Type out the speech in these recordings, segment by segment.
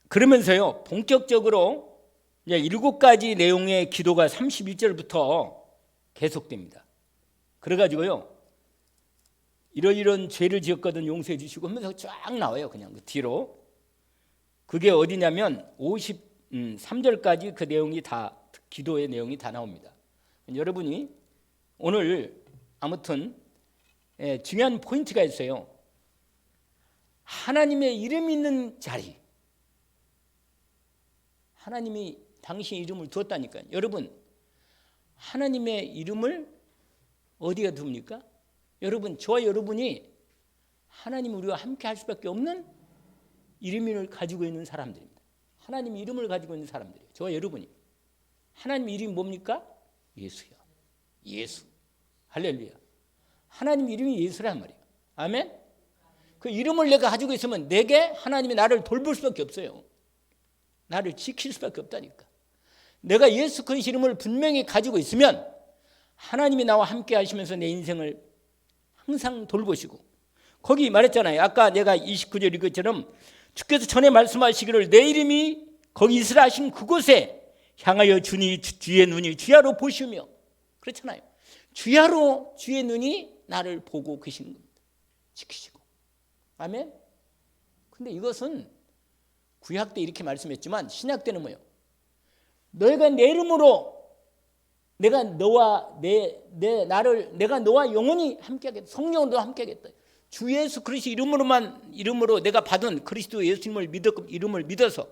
그러면서요, 본격적으로 이제 7가지 내용의 기도가 31절부터 계속됩니다. 그래가지고요, 이런 죄를 지었거든 용서해 주시고 하면서 쫙 나와요. 그냥 그 뒤로. 그게 어디냐면 53절까지 그 내용이 다, 기도의 내용이 다 나옵니다. 여러분이 오늘 아무튼 중요한 포인트가 있어요. 하나님의 이름이 있는 자리, 하나님이 당신의 이름을 두었다니까요. 여러분, 하나님의 이름을 어디에 둡니까? 여러분, 저와 여러분이 하나님 우리와 함께 할 수밖에 없는 이름을 가지고 있는 사람들입니다. 하나님 이름을 가지고 있는 사람들이에요. 저와 여러분이. 하나님 이름이 뭡니까? 예수요. 예수. 할렐루야. 하나님 이름이 예수란 말이에요. 아멘. 그 이름을 내가 가지고 있으면 내게 하나님이 나를 돌볼 수밖에 없어요. 나를 지킬 수밖에 없다니까. 내가 예수 그리스도 이름을 분명히 가지고 있으면 하나님이 나와 함께 하시면서 내 인생을 항상 돌보시고, 거기 말했잖아요. 아까 내가 29절 읽었처럼 주께서 전에 말씀하시기를 내 이름이 거기 있으라 하신 그곳에 향하여 주의 눈이 주야로 보시며, 그렇잖아요. 주야로 주의 눈이 나를 보고 계시는 겁니다. 지키시고. 아멘. 근데 이것은 구약 때 이렇게 말씀했지만 신약 때는 뭐예요? 너희가 내 이름으로 내가 너와 내가 너와 영원히 함께하겠다. 성령으로 함께하겠다. 주 예수 그리스도 이름으로 내가 받은 그리스도 예수님을 이름을 믿어서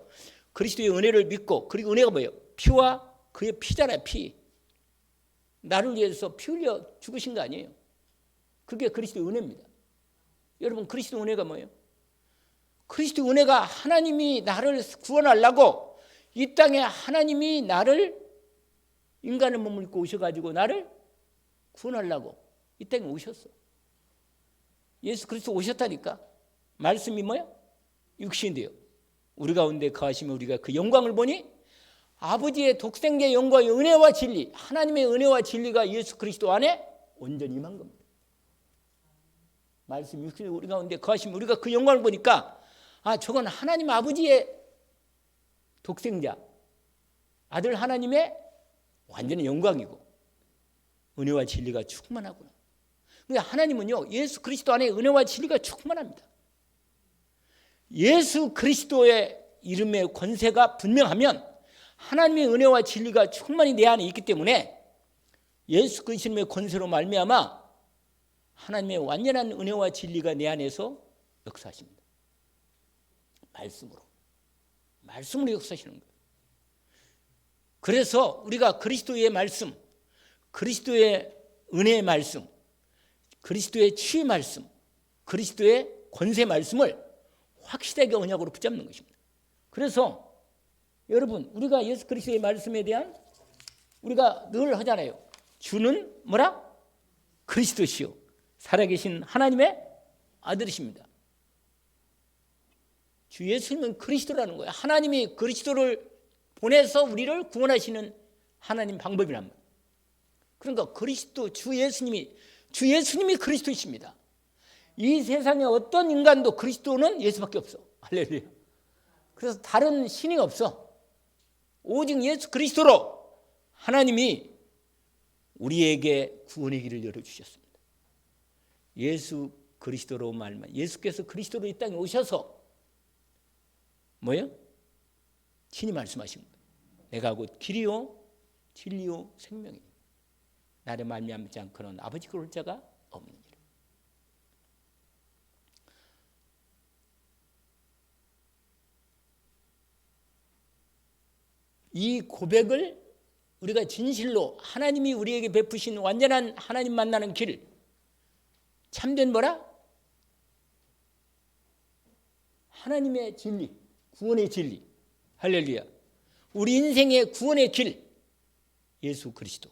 그리스도의 은혜를 믿고, 그리고 은혜가 뭐예요? 피와 그의 피잖아요. 피. 나를 위해서 피 흘려 죽으신 거 아니에요. 그게 그리스도의 은혜입니다. 여러분, 그리스도 은혜가 뭐예요? 그리스도 은혜가 하나님이 나를 구원하려고 이 땅에 하나님이 나를 인간의 몸을 입고 오셔가지고 나를 구원하려고 이 땅에 오셨어. 예수 그리스도 오셨다니까. 말씀이 뭐야? 육신인데요. 우리 가운데 거하시면 우리가 그 영광을 보니 아버지의 독생자의 영광의 은혜와 진리, 하나님의 은혜와 진리가 예수 그리스도 안에 온전히 임한 겁니다. 말씀 육신이 우리 가운데 거하시면 우리가 그 영광을 보니까 저건 하나님 아버지의 독생자, 아들 하나님의 완전히 영광이고 은혜와 진리가 충만하구나. 그러니까 하나님은요, 예수 그리스도 안에 은혜와 진리가 충만합니다. 예수 그리스도의 이름의 권세가 분명하면 하나님의 은혜와 진리가 충만히 내 안에 있기 때문에 예수 그리스도의 권세로 말미암아 하나님의 완전한 은혜와 진리가 내 안에서 역사하십니다. 말씀으로 역사하시는 거예요. 그래서 우리가 그리스도의 말씀, 그리스도의 은혜의 말씀, 그리스도의 치유의 말씀, 그리스도의 권세 말씀을 확실하게 언약으로 붙잡는 것입니다. 그래서 여러분, 우리가 예수 그리스도의 말씀에 대한 우리가 늘 하잖아요. 주는 뭐라? 그리스도시요 살아계신 하나님의 아들이십니다. 주 예수님은 그리스도라는 거예요. 하나님이 그리스도를 보내서 우리를 구원하시는 하나님 방법이란 말이에요. 그러니까 그리스도 주 예수님이 그리스도이십니다. 이 세상에 어떤 인간도 그리스도는 예수밖에 없어. 할렐루야. 그래서 다른 신이 없어. 오직 예수 그리스도로 하나님이 우리에게 구원의 길을 열어주셨습니다. 예수 그리스도로 말만, 예수께서 그리스도로 이 땅에 오셔서 뭐예요? 친히 말씀하신 거예요. 내가 곧 길이요 진리요 생명이니 나를 말미암지 않고는 아버지께 올 자가 없느니라. 이 고백을 우리가 진실로 하나님이 우리에게 베푸신 완전한 하나님 만나는 길, 참된 뭐라? 하나님의 진리, 구원의 진리. 할렐루야. 우리 인생의 구원의 길, 예수 그리스도.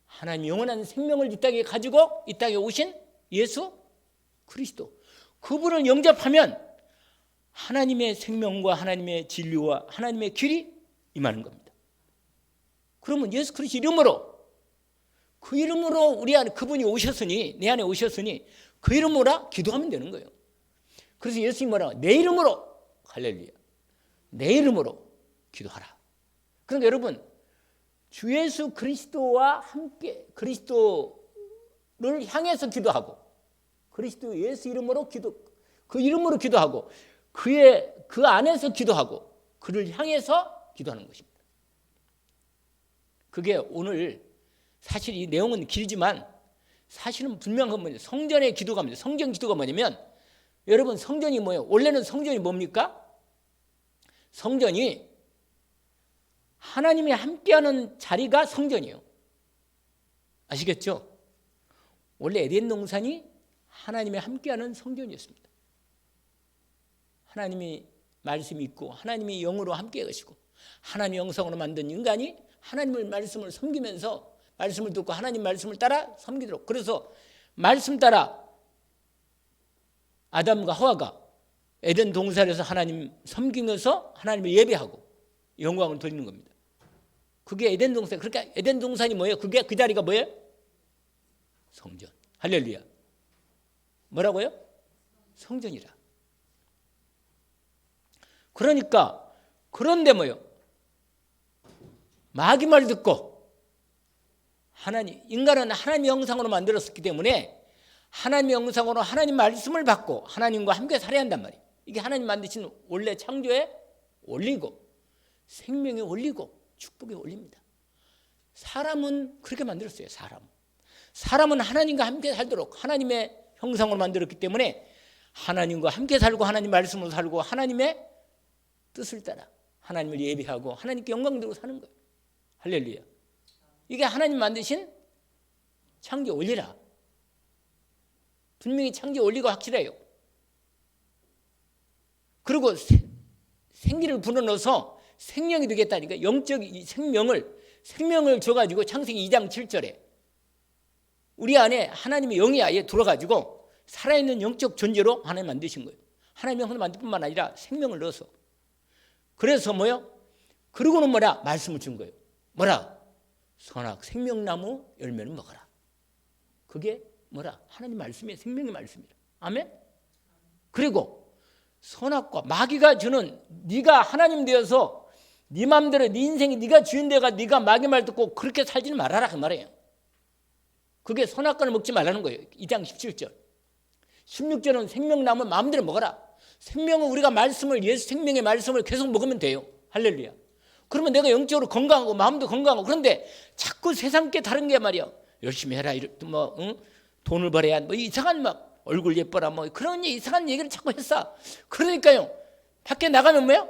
하나님 영원한 생명을 이 땅에 가지고 이 땅에 오신 예수 그리스도. 그분을 영접하면 하나님의 생명과 하나님의 진리와 하나님의 길이 임하는 겁니다. 그러면 예수 그리스도 이름으로, 그 이름으로 우리 안에 그분이 오셨으니, 내 안에 오셨으니 그 이름으로 기도하면 되는 거예요. 그래서 예수님이 뭐라고? 내 이름으로, 할렐루야, 내 이름으로 기도하라. 그러니까 여러분, 주 예수 그리스도와 함께 그리스도를 향해서 기도하고, 그리스도 예수 이름으로 그 이름으로 기도하고, 그 안에서 기도하고, 그를 향해서 기도하는 것입니다. 그게 오늘 사실 이 내용은 길지만 사실은 분명한 거예요. 성전의 기도가 뭐냐? 성전 기도가 뭐냐면, 여러분, 성전이 뭐예요? 원래는 성전이 뭡니까? 성전이 하나님이 함께하는 자리가 성전이에요. 아시겠죠? 원래 에덴 동산이 하나님이 함께하는 성전이었습니다. 하나님이 말씀이 있고 하나님이 영으로 함께 계시고 하나님 영성으로 만든 인간이 하나님의 말씀을 섬기면서 말씀을 듣고 하나님 말씀을 따라 섬기도록, 그래서 말씀 따라 아담과 하와가 에덴 동산에서 하나님 섬기면서 하나님을 예배하고 영광을 돌리는 겁니다. 그게 에덴 동산. 그러니까 에덴 동산이 뭐예요? 그게 그 자리가 뭐예요? 성전. 할렐루야. 뭐라고요? 성전이라. 그러니까 그런데 뭐예요? 마귀 말 듣고 인간은 하나님 영상으로 만들었기 때문에 하나님 영상으로 하나님 말씀을 받고 하나님과 함께 살아야 한단 말이에요. 이게 하나님 만드신 원래 창조의 원리고 생명의 원리고 축복의 원리입니다. 사람은 그렇게 만들었어요. 사람은 하나님과 함께 살도록 하나님의 형상으로 만들었기 때문에 하나님과 함께 살고 하나님 말씀으로 살고 하나님의 뜻을 따라 하나님을 예배하고 하나님께 영광 들고 사는 거예요. 할렐루야. 이게 하나님 만드신 창조 원리라. 분명히 창조 원리가 확실해요. 그리고 생기를 불어넣어서 생명이 되겠다니까. 영적 생명을 줘가지고 창세기 2장 7절에 우리 안에 하나님의 영이 아예 들어가지고 살아있는 영적 존재로 하나님 만드신 거예요. 하나님의 영을 만들 뿐만 아니라 생명을 넣어서. 그래서 뭐요? 그러고는 뭐라? 말씀을 준 거예요. 뭐라? 선악 생명나무 열매는 먹어라. 그게 뭐라? 하나님 말씀이에요. 생명의 말씀이라. 아멘? 그리고 선악과 마귀가 주는, 네가 하나님 되어서 네 마음대로 네 인생이 네가 주인 되가 네가 마귀 말 듣고 그렇게 살지는 말아라 그 말이에요. 그게 선악과를 먹지 말라는 거예요. 2장 17절. 16절은 생명나무 마음대로 먹어라. 생명은 우리가 말씀을, 예수 생명의 말씀을 계속 먹으면 돼요. 할렐루야. 그러면 내가 영적으로 건강하고 마음도 건강하고. 그런데 자꾸 세상 게 다른 게 말이야. 열심히 해라. 돈을 벌어야 이상한 막 얼굴 예뻐라 그런 이상한 얘기를 자꾸 했어. 그러니까요. 밖에 나가면 뭐야?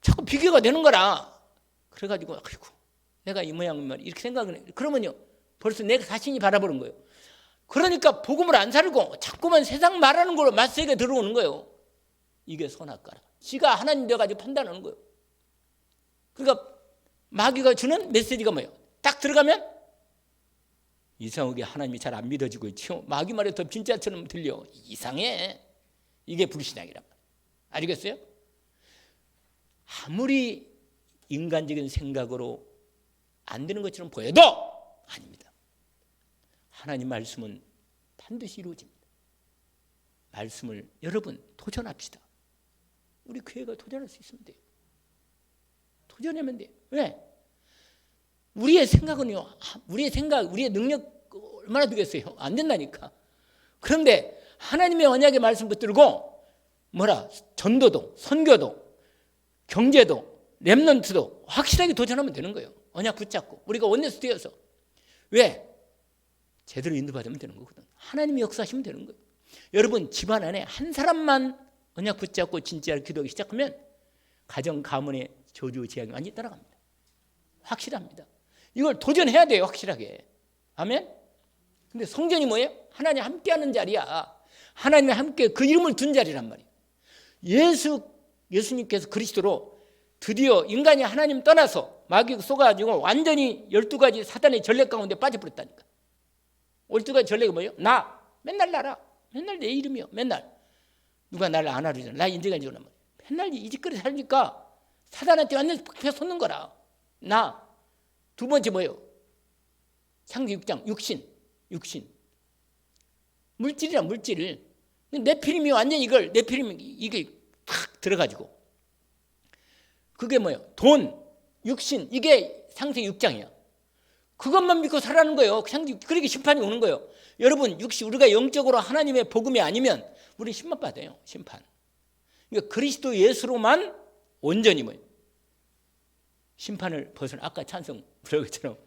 자꾸 비교가 되는 거라. 그래가지고 아이고 내가 이 모양 이렇게 생각을 해. 그러면요. 벌써 내가 자신이 바라보는 거예요. 그러니까 복음을 안 살고 자꾸만 세상 말하는 걸로 맞세게 들어오는 거예요. 이게 선악과라. 지가 하나님 되어가지고 판단하는 거예요. 그러니까 마귀가 주는 메시지가 뭐예요? 딱 들어가면 이상하게 하나님이 잘 안 믿어지고 있죠. 마귀 말이 더 진짜처럼 들려. 이상해. 이게 불신앙이란 말이에요. 알겠어요? 아무리 인간적인 생각으로 안 되는 것처럼 보여도 아닙니다. 하나님 말씀은 반드시 이루어집니다. 말씀을 여러분 도전합시다. 우리 교회가 도전할 수 있으면 돼요. 도전하면 돼요. 왜? 우리의 생각은요. 우리의 능력 얼마나 되겠어요? 안 된다니까. 그런데 하나님의 언약의 말씀 붙들고 전도도, 선교도, 경제도, 렘넌트도 확실하게 도전하면 되는 거예요. 언약 붙잡고 우리가 원내스 되어서. 왜? 제대로 인도받으면 되는 거거든. 하나님이 역사하시면 되는 거예요. 여러분 집안 안에 한 사람만 언약 붙잡고 진짜로 기도하기 시작하면 가정 가문의 저주 재앙이 완전히 따라갑니다. 확실합니다. 이걸 도전해야 돼요. 확실하게. 아멘. 근데 성전이 뭐예요? 하나님 함께하는 자리야. 하나님과 함께 그 이름을 둔 자리란 말이에요. 예수님께서 그리스도로 드디어 인간이 하나님 떠나서 마귀 속아가지고 완전히 12가지 사단의 전략 가운데 빠져버렸다니까. 12가지 전략이 뭐예요? 맨날 나라. 맨날 내 이름이요. 맨날. 누가 나를 안 알아주잖아. 나 인정해 주는 말이야. 맨날 이 짓거리 살니까 사단한테 완전 팍 솟는 거라. 두 번째 뭐예요? 창세기 6장 육신. 물질이라 물질. 네피림이 완전히 이걸 네피림이 이게 탁 들어가지고 그게 뭐예요? 돈, 육신 이게 상세 6장이야. 그것만 믿고 살아가는 거예요. 그러니까 심판이 오는 거예요. 여러분 육신 우리가 영적으로 하나님의 복음이 아니면 우리 심판 받아요. 심판. 그러니까 그리스도 예수로만 온전히 뭐예요? 심판을 벗어나 아까 찬송 부르기처럼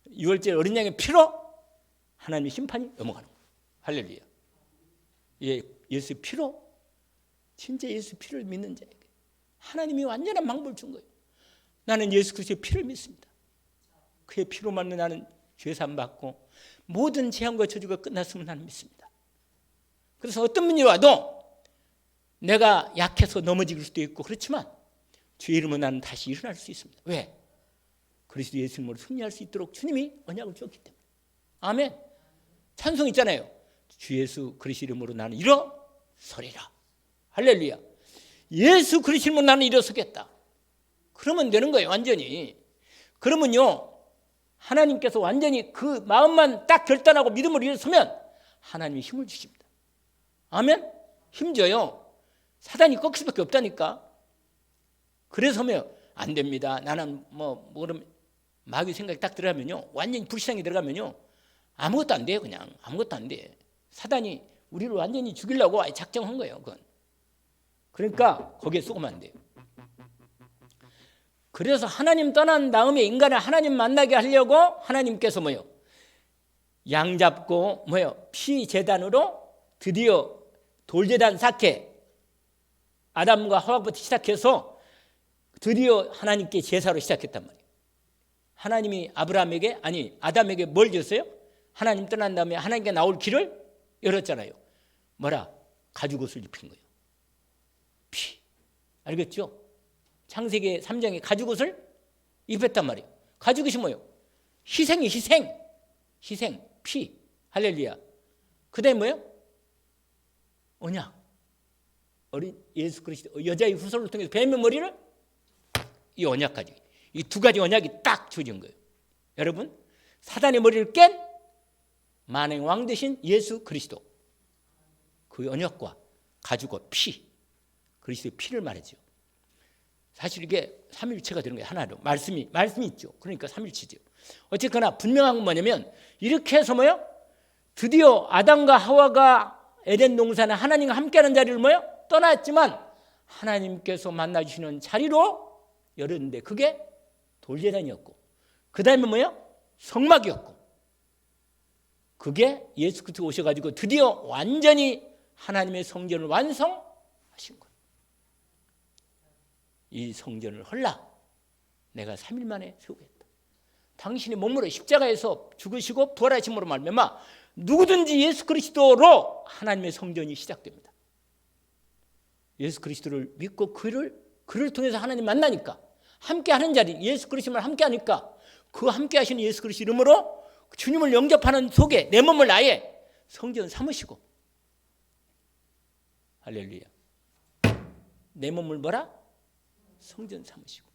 6월절 어린 양의 피로 하나님의 심판이 넘어가는 거예요. 할렐루야. 예, 예수 피로 진짜 예수 피를 믿는 자에게 하나님이 완전한 방법을 준 거예요. 나는 예수 그리스도의 피를 믿습니다. 그의 피로만 나는 죄사함 받고 모든 재앙과 저주가 끝났으면 나는 믿습니다. 그래서 어떤 분이 와도 내가 약해서 넘어질 수도 있고 그렇지만 주의 이름으로 나는 다시 일어날 수 있습니다. 왜? 그리스도 예수 이름으로 승리할 수 있도록 주님이 언약을 주었기 때문에. 아멘. 찬송 있잖아요. 주 예수 그리스도 이름으로 나는 일어서리라. 할렐루야. 예수 그리스도 이름으로 나는 일어서겠다. 그러면 되는 거예요. 완전히. 그러면요 하나님께서 완전히 그 마음만 딱 결단하고 믿음으로 일어서면 하나님이 힘을 주십니다. 아멘. 힘줘요. 사단이 꺾일 수밖에 없다니까. 그래서 안 됩니다. 나는 그러면 마귀 생각이 딱 들어가면요 완전히 불신앙이 들어가면요 아무것도 안 돼요. 그냥 아무것도 안 돼. 사단이 우리를 완전히 죽이려고 작정한 거예요. 그건. 그러니까 거기에 쏘면 안 돼요. 그래서 하나님 떠난 다음에 인간을 하나님 만나게 하려고 하나님께서 양 잡고 피 제단으로 드디어 돌제단 쌓게 아담과 하와부터 시작해서 드디어 하나님께 제사로 시작했단 말이에요. 하나님이 아담에게 뭘 줬어요? 하나님 떠난 다음에 하나님께 나올 길을 열었잖아요. 뭐라? 가죽옷을 입힌 거예요. 피. 알겠죠? 창세기 3장에 가죽옷을 입혔단 말이에요. 가죽옷이 뭐예요? 희생이 희생, 피. 할렐루야. 그 다음에 뭐예요? 언약. 어린 예수 그리스도 여자의 후손을 통해서 뱀의 머리를 이 언약까지 이 두 가지 언약이 딱 주어진 거예요. 여러분 사단의 머리를 깬 만왕의 왕 되신 예수 그리스도 그 언약과 가죽옷 피 그리스도의 피를 말하죠. 사실 이게 삼위일체가 되는 거예요. 하나로 말씀이 있죠. 그러니까 삼위일체죠. 어쨌거나 분명한 건 뭐냐면 이렇게 해서 드디어 아담과 하와가 에덴 동산에 하나님과 함께하는 자리를 떠났지만 하나님께서 만나주시는 자리로 열었는데 그게 돌제단이었고 그 다음에 성막이었고 그게 예수 그리스도 오셔가지고 드디어 완전히 하나님의 성전을 완성하신 거예요. 이 성전을 헐라 내가 3일 만에 세우겠다. 당신의 몸으로 십자가에서 죽으시고 부활하심으로 말미암아 누구든지 예수 그리스도로 하나님의 성전이 시작됩니다. 예수 그리스도를 믿고 그를 통해서 하나님 만나니까 함께하는 자리 예수 그리스도를 함께하니까 그 함께하시는 예수 그리스도 이름으로 주님을 영접하는 속에 내 몸을 아예 성전 삼으시고 할렐루야. 내 몸을 뭐라? 성전 삼으시고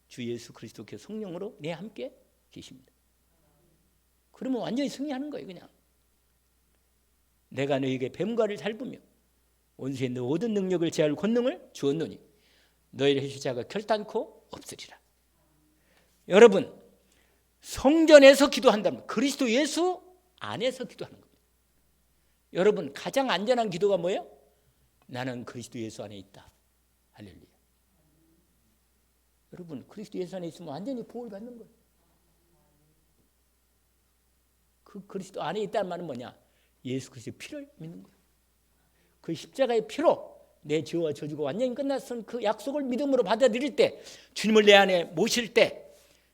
주 예수 그리스도께서 성령으로 내 함께 계십니다. 그러면 완전히 승리하는 거예요. 그냥 내가 너에게 뱀과를 살피며 원수의 너 모든 능력을 제할 권능을 주었노니 너희를 해줄 자가 결단코 없으리라. 여러분 성전에서 기도한다면 그리스도 예수 안에서 기도하는 겁니다. 여러분 가장 안전한 기도가 뭐예요? 나는 그리스도 예수 안에 있다. 할렐루야. 여러분 그리스도 예수 안에 있으면 완전히 보호를 받는 거예요. 그 그리스도 안에 있다는 말은 뭐냐? 예수 그리스도의 피를 믿는 거예요. 그 십자가의 피로 내 죄와 저주가 완전히 끝났던 그 약속을 믿음으로 받아들일 때 주님을 내 안에 모실 때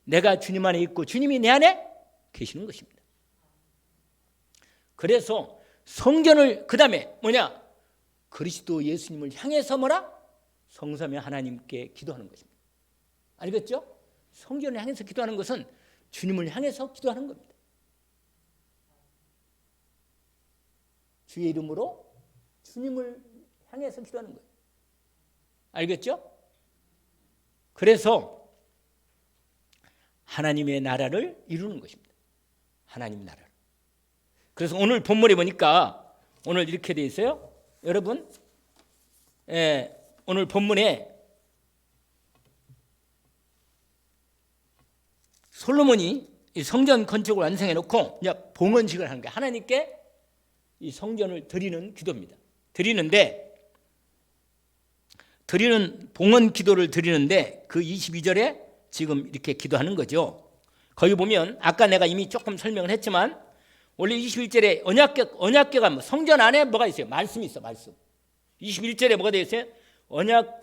내가 주님 안에 있고 주님이 내 안에 계시는 것입니다. 그래서 성전을 그 다음에 뭐냐? 그리스도 예수님을 향해서 뭐라? 성삼위 하나님께 기도하는 것입니다. 알겠죠? 성전을 향해서 기도하는 것은 주님을 향해서 기도하는 겁니다. 주의 이름으로 주님을 향해서 기도하는 거예요. 알겠죠? 그래서 하나님의 나라를 이루는 것입니다. 하나님의 나라를. 그래서 오늘 본문에 보니까 오늘 이렇게 돼 있어요. 여러분, 오늘 본문에 솔로몬이 이 성전 건축을 완성해 놓고 이제 봉헌식을 하는 거예요. 하나님께 이 성전을 드리는 기도입니다. 드리는 봉헌 기도를 드리는데 그 22절에 지금 이렇게 기도하는 거죠. 거기 보면 아까 내가 이미 조금 설명을 했지만 원래 21절에 언약궤가 성전 안에 뭐가 있어요? 말씀이 있어. 말씀. 21절에 뭐가 되어 있어요?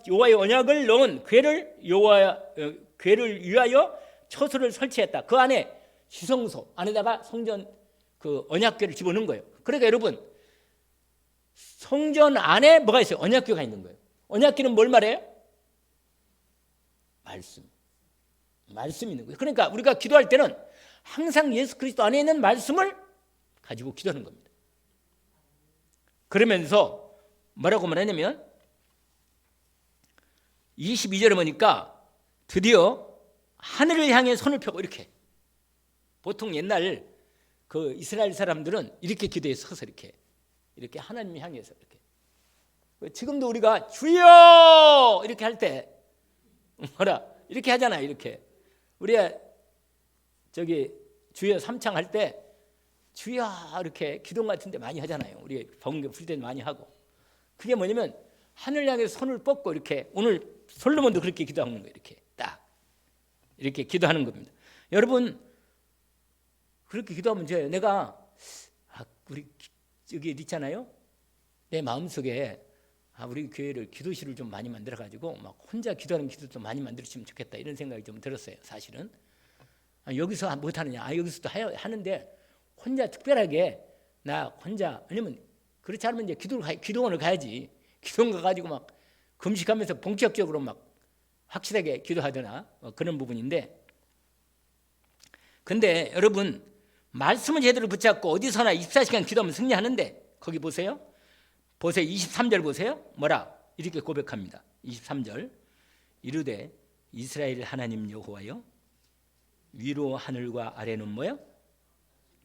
여호와의 언약을 넣은 궤를 위하여 처소를 설치했다. 그 안에 지성소 안에다가 성전 그 언약궤를 집어넣은 거예요. 그러니까 여러분, 성전 안에 뭐가 있어요? 언약궤가 있는 거예요. 언약궤는 뭘 말해요? 말씀이 있는 거예요. 그러니까 우리가 기도할 때는 항상 예수 그리스도 안에 있는 말씀을 가지고 기도하는 겁니다. 그러면서 뭐라고 말하냐면 22절에 보니까 드디어 하늘을 향해 손을 펴고 이렇게, 보통 옛날 그 이스라엘 사람들은 이렇게 기도해 서서 이렇게 하나님 향해서 이렇게. 지금도 우리가 주여 이렇게 할 때 이렇게 하잖아요. 이렇게 우리가 저기 주여 삼창 할 때 주여 이렇게 기도 같은 데 많이 하잖아요. 우리 번개 풀 때는 많이 하고. 그게 뭐냐면 하늘 향해 손을 뻗고 이렇게, 오늘 솔로몬도 그렇게 기도하는 거예요. 이렇게 딱 이렇게 기도하는 겁니다. 여러분, 그렇게 기도하면 돼요. 내가 우리 여기 있잖아요. 내 마음속에 우리 교회를 기도실을 좀 많이 만들어 가지고 막 혼자 기도하는 기도도 많이 만들었으면 좋겠다, 이런 생각이 좀 들었어요. 사실은 여기서 못 하느냐? 여기서도 하는데 혼자 특별하게 나 혼자, 왜냐면 그렇지 않으면 이제 기도원을 가야지. 기도원 가가지고 막 금식하면서 본격적으로 막 확실하게 기도하거나 그런 부분인데, 근데 여러분, 말씀을 제대로 붙잡고 어디서나 24시간 기도하면 승리하는데, 거기 보세요. 23절 보세요. 뭐라? 이렇게 고백합니다. 23절. 이르되 이스라엘 하나님 여호와여, 위로 하늘과 아래는 뭐요?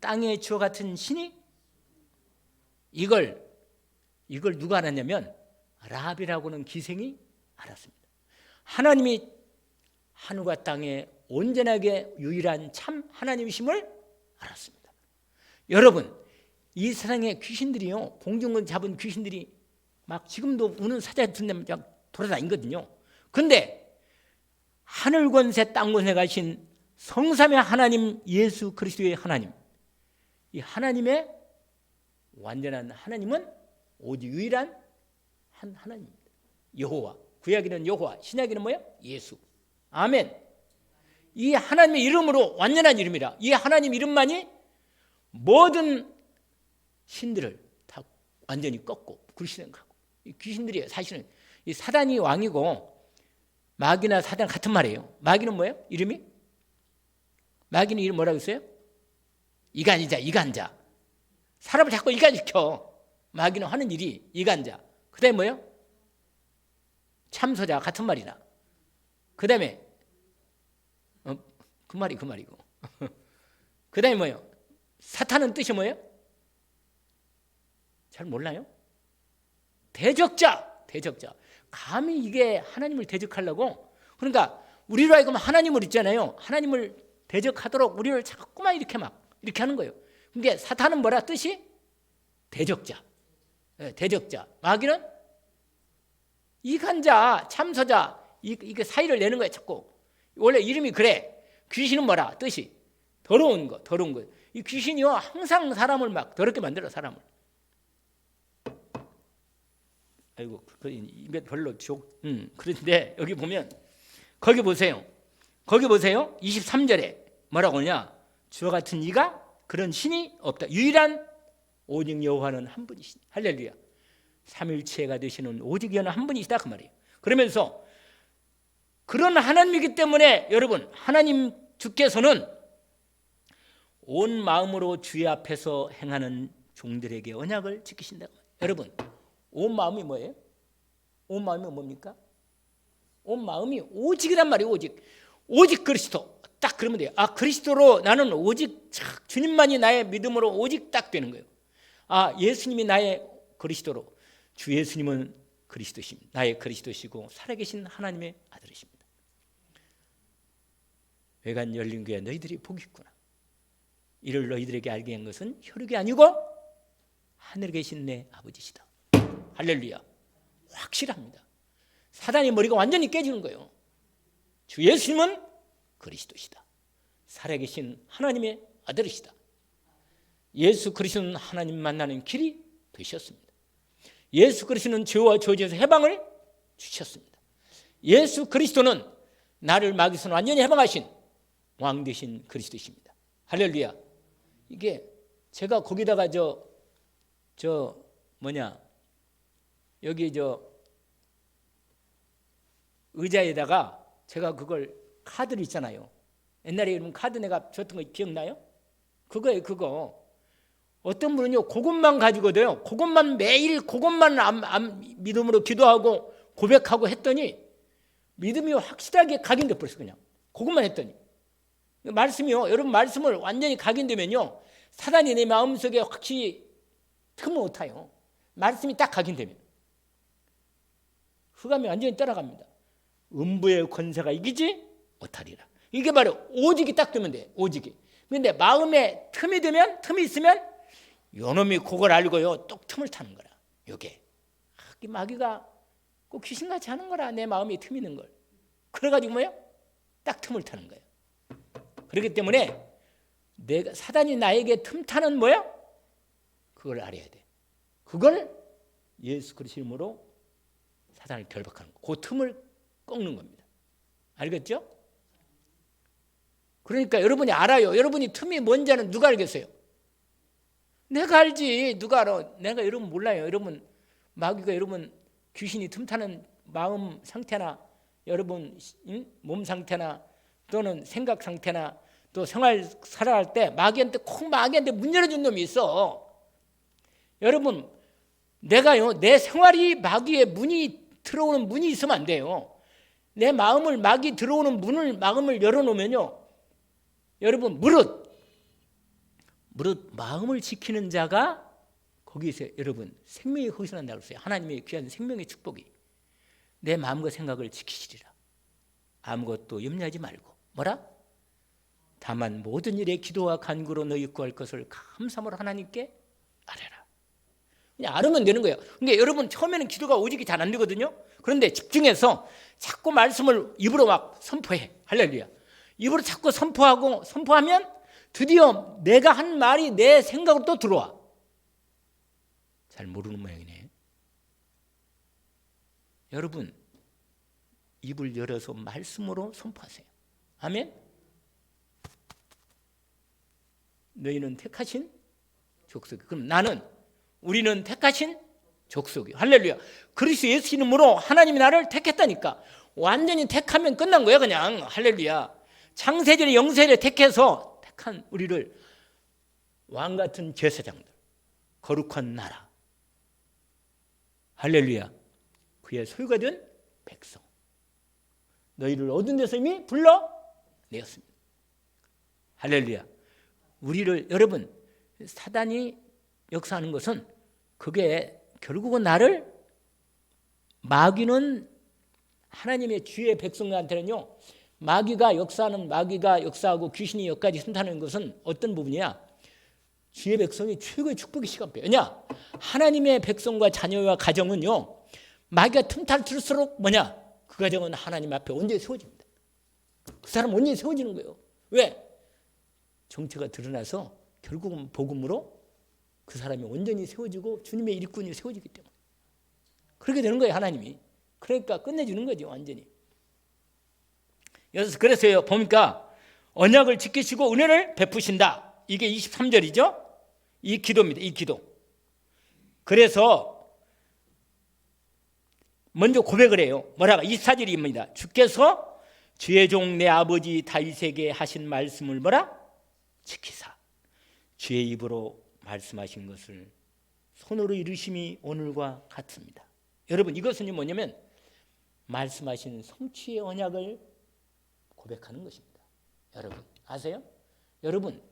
땅의 주와 같은 신이? 이걸 누가 알았냐면 라합이라고는 기생이 알았습니다. 하나님이 하늘과 땅에 온전하게 유일한 참 하나님이심을 알았습니다. 여러분, 이 세상에 귀신들이요, 봉중을 잡은 귀신들이 막 지금도 우는 사자 같은 데 돌아다니거든요. 근데 하늘 권세 땅 권세 가신 성삼의 하나님 예수 그리스도의 하나님, 이 하나님의 완전한 하나님은 오직 유일한 한 하나님입니다. 여호와. 구약에는 여호와, 신약에는 뭐야? 예수. 아멘. 이 하나님의 이름으로, 완전한 이름이라, 이 하나님 이름만이 모든 신들을 다 완전히 꺾고 불신하고, 이 귀신들이 사실은 이 사단이 왕이고 마귀나 사단 같은 말이에요. 마귀는 뭐예요? 이름이? 마귀는 이름 뭐라고 했어요? 이간자. 사람을 자꾸 이간시켜. 마귀는 하는 일이 이간자. 그 다음에 뭐예요? 참소자, 같은 말이나. 그 다음에 그 말이고. 그 다음에 뭐예요? 사탄은 뜻이 뭐예요? 잘 몰라요? 대적자. 감히 이게 하나님을 대적하려고. 그러니까 우리로 하여금 하나님을 있잖아요. 하나님을 대적하도록 우리를 자꾸만 이렇게 하는 거예요. 그러니까 사탄은 뭐라 뜻이? 대적자. 마귀는 이간자, 참소자, 이게 사이를 내는 거예요. 자꾸. 원래 이름이 그래. 귀신은 뭐라 뜻이? 더러운 거. 이 귀신이요, 항상 사람을 막 더럽게 만들어, 사람을. 아이고, 입에 별로 그런데 여기 보면, 거기 보세요. 23절에 뭐라고 하냐? 주와 같은 이가 그런 신이 없다. 유일한 오직 여호와는 한 분이시니. 할렐루야. 삼일체가 되시는 오직 여호와는 한 분이시다, 그 말이에요. 그러면서 그런 하나님이기 때문에 여러분, 하나님 주께서는 온 마음으로 주의 앞에서 행하는 종들에게 언약을 지키신다. 여러분, 온 마음이 뭐예요? 온 마음이 뭡니까? 온 마음이 오직이란 말이에요. 오직 그리스도. 딱 그러면 돼요. 그리스도로 나는 오직 주님만이 나의 믿음으로 오직 딱 되는 거예요. 예수님이 나의 그리스도로 주 예수님은 그리스도십니다. 나의 그리스도시고 살아계신 하나님의 아들이십니다. 외관 열린 교회 너희들이 복이 있구나. 이를 너희들에게 알게 한 것은 혈육이 아니고 하늘에 계신 내 아버지시다. 할렐루야. 확실합니다. 사단의 머리가 완전히 깨지는 거예요. 주 예수님은 그리스도시다. 살아계신 하나님의 아들이시다. 예수 그리스도는 하나님 만나는 길이 되셨습니다. 예수 그리스도는 죄와 저주에서 해방을 주셨습니다. 예수 그리스도는 나를 마귀에서 완전히 해방하신 왕 되신 그리스도십니다. 할렐루야. 이게 제가 거기다가 여기 의자에다가 제가 그걸 카드를 있잖아요. 옛날에 이런 카드 내가 줬던 거 기억나요? 그거예요. 그거. 어떤 분은요 그것만 가지고도요 그것만 매일 그것만 믿음으로 기도하고 고백하고 했더니 믿음이 확실하게 각인돼 버렸어요. 그냥 그것만 했더니 말씀이요. 여러분 말씀을 완전히 각인되면요 사단이 내 마음속에 확실히 틈을 못 타요. 말씀이 딱 각인되면 흑암이 완전히 떠나갑니다. 음부의 권세가 이기지 못하리라. 이게 바로 오직이 딱 되면 돼. 오직이. 그런데 마음에 틈이 되면 틈이 있으면 요놈이 그걸 알고요 똑 틈을 타는 거라. 요게 마귀가 꼭 귀신같이 하는 거라. 내 마음에 틈이 있는 걸. 그래가지고 뭐예요? 딱 틈을 타는 거예요. 그렇기 때문에 사단이 나에게 틈 타는 뭐야? 그걸 알아야 돼. 그걸 예수 그리스도 이름으로 사단을 결박하는 거. 그 틈을 꺾는 겁니다. 알겠죠? 그러니까 여러분이 알아요. 여러분이 틈이 뭔지는 누가 알겠어요? 내가 알지. 누가 알아? 내가 여러분 몰라요. 여러분 마귀가 여러분 귀신이 틈타는 마음 상태나 여러분 몸 상태나 또는 생각 상태나 또 생활 살아갈 때 마귀한테 문 열어준 놈이 있어. 여러분 내가요 내 생활이 마귀의 문이 들어오는 문이 있으면 안 돼요. 내 마음을 마귀 들어오는 마음을 열어놓으면요 여러분 무릇 마음을 지키는 자가 거기 있어요. 여러분 생명이 거기서 난다고 했어요. 하나님의 귀한 생명의 축복이 내 마음과 생각을 지키시리라. 아무것도 염려하지 말고 뭐라? 다만 모든 일에 기도와 간구로 너희 구할 것을 감사함으로 하나님께 아뢰라. 그냥 알으면 되는 거예요. 근데 여러분 처음에는 기도가 오직이 잘 안 되거든요. 그런데 집중해서 자꾸 말씀을 입으로 막 선포해. 할렐루야. 입으로 자꾸 선포하면 드디어 내가 한 말이 내 생각으로 또 들어와. 잘 모르는 모양이네. 여러분 입을 열어서 말씀으로 선포하세요. 아멘. 너희는 택하신 족속이. 그럼 우리는 택하신 족속이. 할렐루야. 그리스도 예수 이름으로 하나님이 나를 택했다니까. 완전히 택하면 끝난 거야 그냥. 할렐루야. 창세전에 영세전에 택해서 택한 우리를 왕같은 제사장들, 거룩한 나라, 할렐루야, 그의 소유가 된 백성, 너희를 얻은 데서 이미 불러내었습니다. 할렐루야. 우리를 여러분 사단이 역사하는 것은 그게 결국은 나를 마귀는 하나님의 주의 백성들한테는요 마귀가 역사하고 귀신이 여기까지 순탄하는 것은 어떤 부분이야? 주의 백성이 최고의 축복의 시간표예요. 왜냐? 하나님의 백성과 자녀와 가정은요 마귀가 틈탈수록 뭐냐? 그 가정은 하나님 앞에 온전히 세워집니다. 그 사람 온전히 세워지는 거예요. 왜? 정체가 드러나서 결국은 복음으로 그 사람이 온전히 세워지고 주님의 일꾼이 세워지기 때문에 그렇게 되는 거예요. 하나님이. 그러니까 끝내주는 거죠. 완전히. 그래서 보니까 언약을 지키시고 은혜를 베푸신다. 이게 23절이죠. 이 기도입니다. 이 기도. 그래서 먼저 고백을 해요. 뭐라고? 24절입니다. 주께서 주의 종 내 아버지 다윗에게 하신 말씀을 뭐라? 지키사 주의 입으로 말씀하신 것을 손으로 이루심이 오늘과 같습니다. 여러분 이것은 뭐냐면 말씀하신 성취의 언약을 고백하는 것입니다. 여러분 아세요? 여러분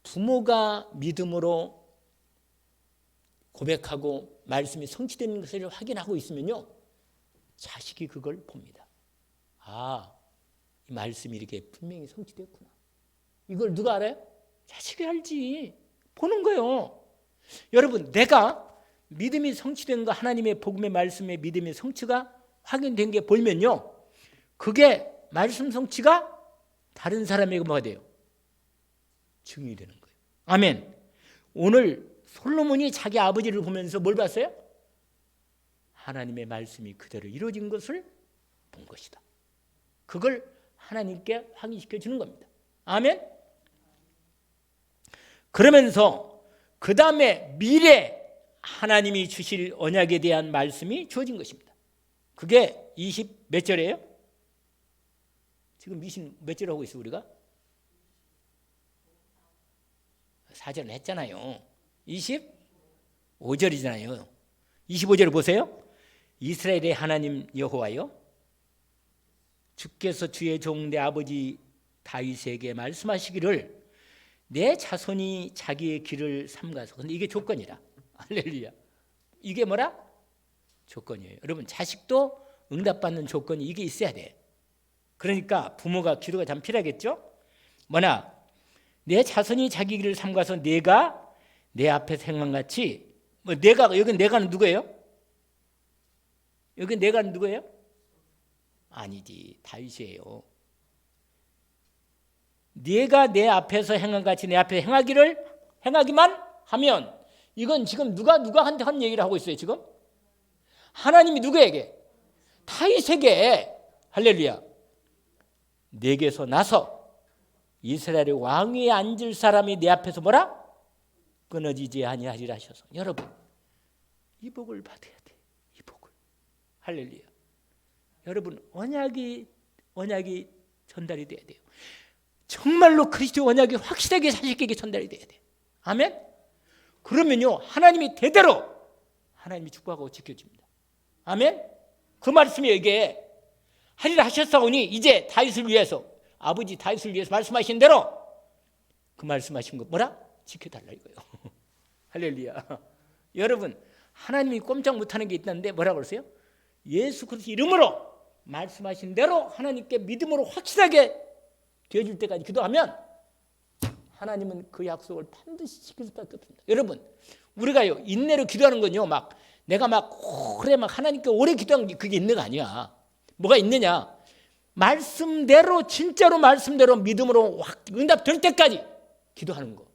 부모가 믿음으로 고백하고 말씀이 성취되는 것을 확인하고 있으면요, 자식이 그걸 봅니다. 아, 이 말씀이 이렇게 분명히 성취됐구나. 이걸 누가 알아요? 자식이 알지. 보는 거예요. 여러분, 내가 믿음이 성취된 거, 하나님의 복음의 말씀의 믿음의 성취가 확인된 게 보이면요, 그게 말씀 성취가 다른 사람에게 뭐가 돼요? 증이 되는 거예요. 아멘. 오늘 솔로몬이 자기 아버지를 보면서 뭘 봤어요? 하나님의 말씀이 그대로 이루어진 것을 본 것이다. 그걸 하나님께 확인시켜 주는 겁니다. 아멘. 그러면서 그 다음에 미래 하나님이 주실 언약에 대한 말씀이 주어진 것입니다. 그게 20 몇 절이에요? 지금 20 몇 절 하고 있어 우리가? 4절은 했잖아요. 25절이잖아요. 25절을 보세요. 이스라엘의 하나님 여호와여, 주께서 주의 종 내 아버지 다윗에게 말씀하시기를 내 자손이 자기의 길을 삼가서. 근데 이게 조건이라. 할렐루야. 이게 뭐라? 조건이에요. 여러분, 자식도 응답받는 조건이 이게 있어야 돼. 그러니까 부모가 기도가 참 필요하겠죠. 뭐나 내 자손이 자기 길을 삼가서 내가 내 앞에서 행한같이. 내가, 여기 내가는 누구예요? 여기 내가는 누구예요? 아니지, 다윗이에요. 네가 내 앞에서 행한같이 내 앞에 행하기만 하면, 이건 지금 누가한테 한 얘기를 하고 있어요. 지금 하나님이 누구에게? 다윗에게. 할렐루야. 내게서 나서 이스라엘의 왕위에 앉을 사람이 내 앞에서 뭐라? 끊어지지 아니하리라 하셔서. 여러분, 이 복을 받아야 돼. 이 복을. 할렐루야. 여러분, 언약이 전달이 돼야 돼요. 정말로 그리스도의 언약이 확실하게 자식에게 전달이 돼야 돼요. 아멘. 그러면요, 하나님이 대대로 하나님이 축복하고 지켜줍니다. 아멘. 그 말씀이 이게 하리라 하셨사오니 이제 다윗을 위해서, 아버지 다윗을 위해서 말씀하신 대로 그 말씀하신 거 뭐라? 지켜달라 이거예요. 할렐루야. 여러분, 하나님이 꼼짝 못하는 게 있다는데 뭐라고 그러세요? 예수 그리스도 이름으로 말씀하신 대로 하나님께 믿음으로 확실하게 되어줄 때까지 기도하면 하나님은 그 약속을 반드시 지킬 수밖에 없습니다. 여러분, 우리가요, 인내로 기도하는 건요, 내가 오래 하나님께 오래 기도한 게 그게 인내가 아니야. 뭐가 있느냐? 말씀대로, 진짜로 말씀대로 믿음으로 확 응답될 때까지 기도하는 거.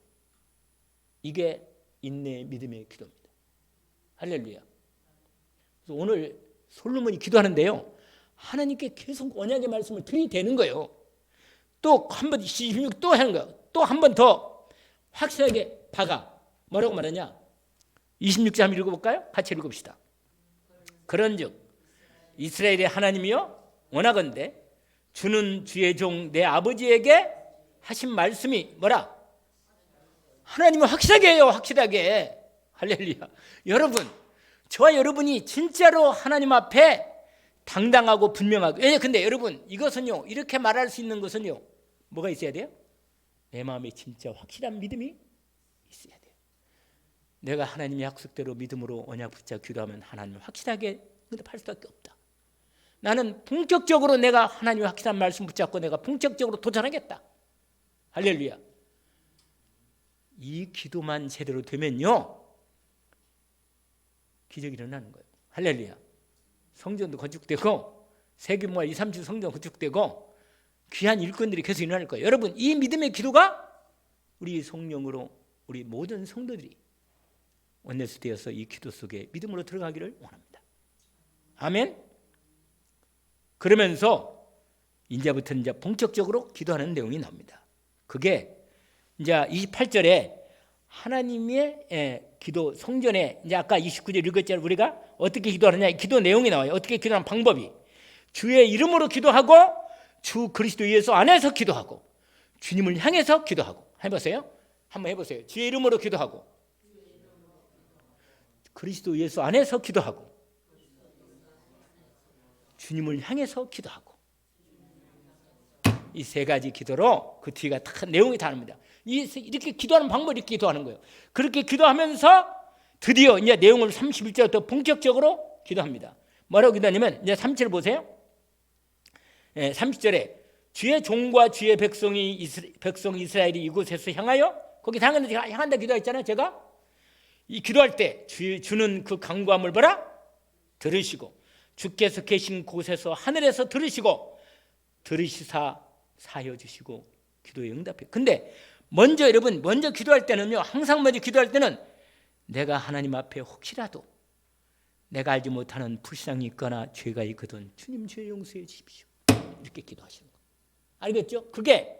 이게 인내의 믿음의 기도입니다. 할렐루야. 그래서 오늘 솔로몬이 기도하는데요, 하나님께 계속 언약의 말씀을 들이대는 거예요. 또 한 번 26 또 하는 거예요. 또 한 번 더 확실하게 박아. 뭐라고 말하냐? 26절 한번 읽어볼까요? 같이 읽읍시다. 그런즉 이스라엘의 하나님이여, 원하건대 주는 주의 종 내 아버지에게 하신 말씀이 뭐라? 하나님은 확실하게 해요. 확실하게. 할렐루야. 여러분, 저와 여러분이 진짜로 하나님 앞에 당당하고 분명하고. 근데 여러분, 이것은요, 이렇게 말할 수 있는 것은요, 뭐가 있어야 돼요? 내 마음에 진짜 확실한 믿음이 있어야 돼요. 내가 하나님의 약속대로 믿음으로 언약 붙잡고 기도하면 하나님을 확실하게 응답할 수밖에 없다. 나는 본격적으로 내가 하나님의 확실한 말씀 붙잡고 내가 본격적으로 도전하겠다. 할렐루야. 이 기도만 제대로 되면요, 기적이 일어나는 거예요. 할렐루야. 성전도 건축되고 세계모아 2, 3주 성전 건축되고 귀한 일꾼들이 계속 일어날 거예요. 여러분, 이 믿음의 기도가 우리 성령으로 우리 모든 성도들이 원내스 되어서 이 기도 속에 믿음으로 들어가기를 원합니다. 아멘. 그러면서 이제부터 이제 본격적으로 기도하는 내용이 나옵니다. 그게 이제 28절에 하나님의 기도 성전에, 이제 아까 29절 읽었잖아요. 우리가 어떻게 기도하느냐, 기도 내용이 나와요. 어떻게 기도하는 방법이. 주의 이름으로 기도하고 주 그리스도 예수 안에서 기도하고 주님을 향해서 기도하고. 해보세요. 한번 해보세요. 주의 이름으로 기도하고 그리스도 예수 안에서 기도하고 주님을 향해서 기도하고. 이 세 가지 기도로 그 뒤가 다 내용이 다릅니다. 이렇게 기도하는 방법이 이렇게 기도하는 거예요. 그렇게 기도하면서 드디어 이제 내용을 31절부터 본격적으로 기도합니다. 뭐라고 기도하냐면 이제 30절 보세요. 30절에 주의 종과 주의 백성 이스라엘이 이곳에서 향하여, 거기 향한다 기도했잖아요. 제가 이 기도할 때 주는 그 간구함을 뭐라? 들으시고, 주께서 계신 곳에서 하늘에서 들으시고 들으시사 사여 주시고 기도에 응답해요. 근데 먼저 여러분, 먼저 기도할 때는요, 항상 먼저 기도할 때는 내가 하나님 앞에 혹시라도 내가 알지 못하는 불쌍이 있거나 죄가 있거든 주님 죄 용서해 주십시오, 이렇게 기도하시는 거예요. 알겠죠? 그게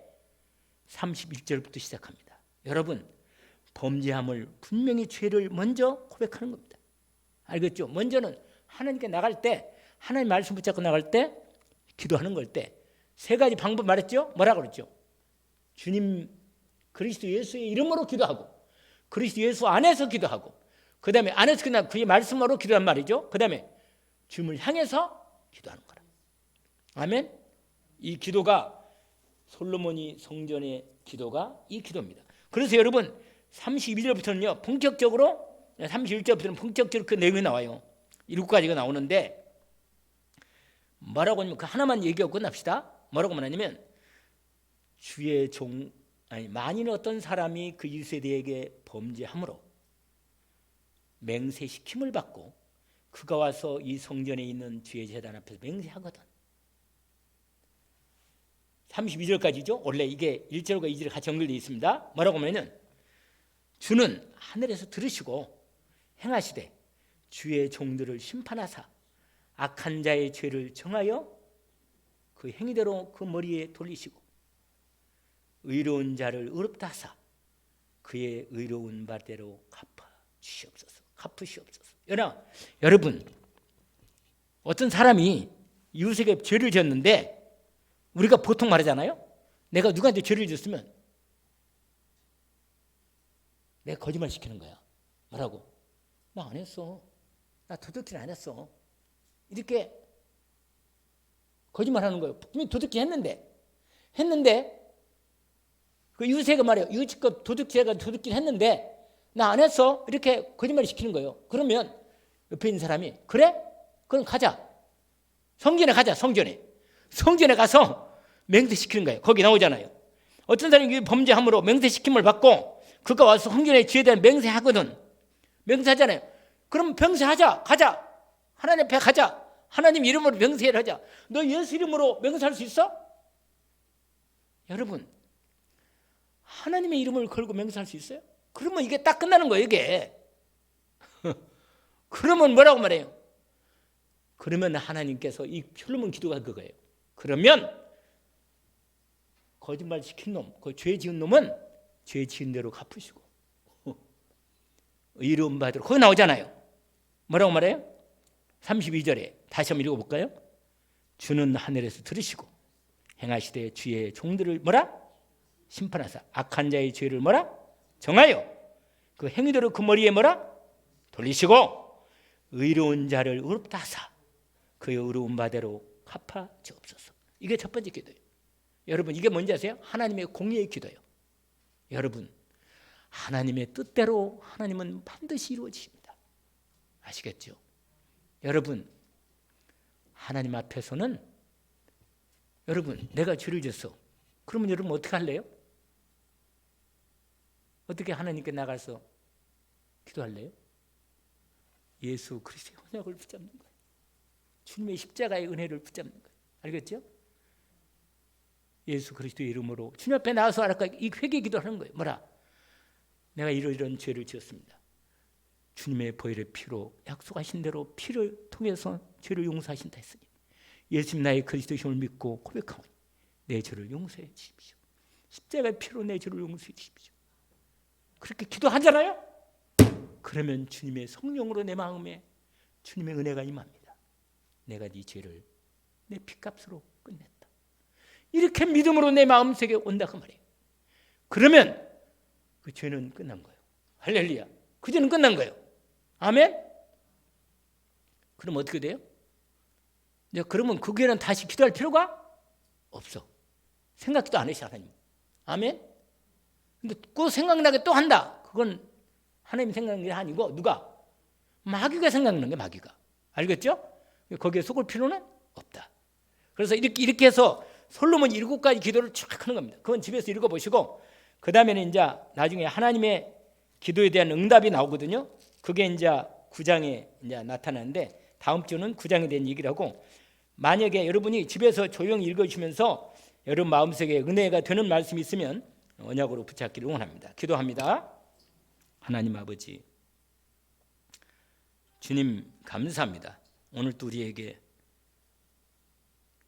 31절부터 시작합니다. 여러분, 범죄함을 분명히 죄를 먼저 고백하는 겁니다. 알겠죠? 먼저는 하나님께 나갈 때, 하나님 말씀 붙잡고 나갈 때, 기도하는 걸 때 세 가지 방법 말했죠? 뭐라고 그랬죠? 주님 그리스도 예수의 이름으로 기도하고, 그리스도 예수 안에서 기도하고, 그 다음에 안에서 그냥 그의 말씀으로 기도한 말이죠. 그 다음에 주님을 향해서 기도하는 거라. 아멘. 이 기도가 솔로몬이 성전의 기도가 이 기도입니다. 그래서 여러분 32절부터는요 본격적으로, 31절부터는 본격적으로 그 내용이 나와요. 7가지가 나오는데 뭐라고 하냐면 그 하나만 얘기하고 끝납시다. 뭐라고 말하냐면 주의 종, 만일 어떤 사람이 그 1세대에게 범죄함으로 맹세시킴을 받고 그가 와서 이 성전에 있는 주의 제단 앞에서 맹세하거든. 32절까지죠. 원래 이게 1절과 2절이 같이 연결되어 있습니다. 뭐라고 하면은 주는 하늘에서 들으시고 행하시되 주의 종들을 심판하사 악한 자의 죄를 정하여 그 행위대로 그 머리에 돌리시고 의로운 자를 의롭다 하사 그의 의로운 바대로 갚으시옵소서. 여러분, 어떤 사람이 이웃에게 죄를 지었는데 우리가 보통 말하잖아요. 내가 누구한테 죄를 지었으면 내가 거짓말 시키는 거야. 뭐라고? 나 안 했어. 나 도둑질 안 했어. 이렇게 거짓말하는 거예요. 분명히 도둑질 했는데 그 이웃에게 말해요. 이웃집 도둑질해가 도둑질 했는데 나 안 했어. 이렇게 거짓말 시키는 거예요. 그러면 옆에 있는 사람이 그래? 그럼 가자. 성전에 가자. 성전에 가서 맹세시키는 거예요. 거기 나오잖아요. 어떤 사람이 범죄함으로 맹세시킴을 받고 그가 와서 성전의 죄에 대한 맹세하거든. 맹세하잖아요. 그럼 맹세하자. 가자. 하나님 앞에 가자. 하나님 이름으로 맹세를 하자. 너 예수 이름으로 맹세할 수 있어? 여러분, 하나님의 이름을 걸고 맹세할 수 있어요? 그러면 이게 딱 끝나는 거예요, 이게. 그러면 뭐라고 말해요? 그러면 하나님께서 이 솔로몬 기도가 그거예요. 그러면 거짓말 시킨 놈, 그 죄 지은 놈은 죄 지은 대로 갚으시고 의로운 바대로, 거기 나오잖아요. 뭐라고 말해요? 32절에 다시 한번 읽어볼까요? 주는 하늘에서 들으시고 행하시되 주의 종들을 뭐라? 심판하사 악한 자의 죄를 뭐라? 정하여 그 행위대로 그 머리에 뭐라? 돌리시고 의로운 자를 의롭다 하사 그의 의로운 바대로 갚아 주옵소서. 이게 첫 번째 기도예요. 여러분, 이게 뭔지 아세요? 하나님의 공의의 기도예요. 여러분, 하나님의 뜻대로 하나님은 반드시 이루어지십니다. 아시겠죠? 여러분, 하나님 앞에서는 여러분 내가 죄를 졌어. 그러면 여러분 어떻게 할래요? 어떻게 하나님께 나가서 기도할래요? 예수 그리스도의 언약을 붙잡는 거예요. 주님의 십자가의 은혜를 붙잡는 거예요. 알겠죠? 예수 그리스도의 이름으로 주님 앞에 나와서 아까 이 회개 기도하는 거예요. 뭐라? 내가 이런 죄를 지었습니다. 주님의 보혈의 피로 약속하신 대로 피를 통해서 죄를 용서하신다 했으니 예수님 나의 그리스도 힘을 믿고 고백하오니 내 죄를 용서해 주십시오. 십자가의 피로 내 죄를 용서해 주십시오. 그렇게 기도하잖아요. 그러면 주님의 성령으로 내 마음에 주님의 은혜가 임합니다. 내가 네 죄를 내 피값으로 끝냈다. 이렇게 믿음으로 내 마음속에 온다 그 말이에요. 그러면 그 죄는 끝난 거예요. 할렐루야. 그 죄는 끝난 거예요. 아멘. 그럼 어떻게 돼요? 이제 그러면 그 죄는 다시 기도할 필요가 없어. 생각도 안 하셔 하나님. 아멘. 근데 그 생각나게 또 한다. 그건 하나님 생각이 아니고 누가? 마귀가 생각나는 게 마귀가. 알겠죠? 거기에 속을 필요는 없다. 그래서 이렇게 해서 솔로몬이 7가지 기도를 쭉 하는 겁니다. 그건 집에서 읽어보시고 그 다음에는 이제 나중에 하나님의 기도에 대한 응답이 나오거든요. 그게 이제 9장에 이제 나타나는데 다음 주는 9장에 대한 얘기를 하고 만약에 여러분이 집에서 조용히 읽어주시면서 여러분 마음속에 은혜가 되는 말씀이 있으면 언약으로 붙잡기를 원합니다. 기도합니다. 하나님 아버지 주님 감사합니다. 오늘도 우리에게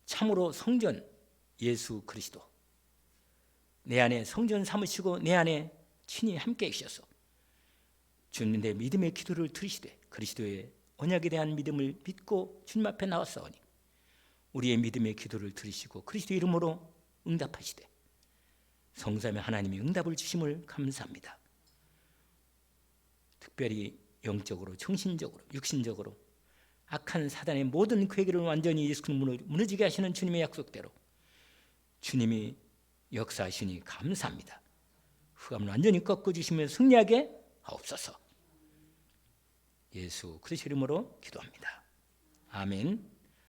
참으로 성전 예수 그리스도 내 안에 성전 삼으시고 내 안에 친히 함께 계셔서 주님 내 믿음의 기도를 들으시되 그리스도의 언약에 대한 믿음을 믿고 주님 앞에 나왔사오니 우리의 믿음의 기도를 들으시고 그리스도 이름으로 응답하시되 성삼위 하나님이 응답을 주심을 감사합니다. 특별히 영적으로 정신적으로 육신적으로 악한 사단의 모든 괴계를 완전히 예수 그리스도로 무너지게 하시는 주님의 약속대로 주님이 역사하시니 감사합니다. 흑암을 완전히 꺾어주시며 승리하게 하옵소서. 예수 그리스도 이름으로 기도합니다. 아멘.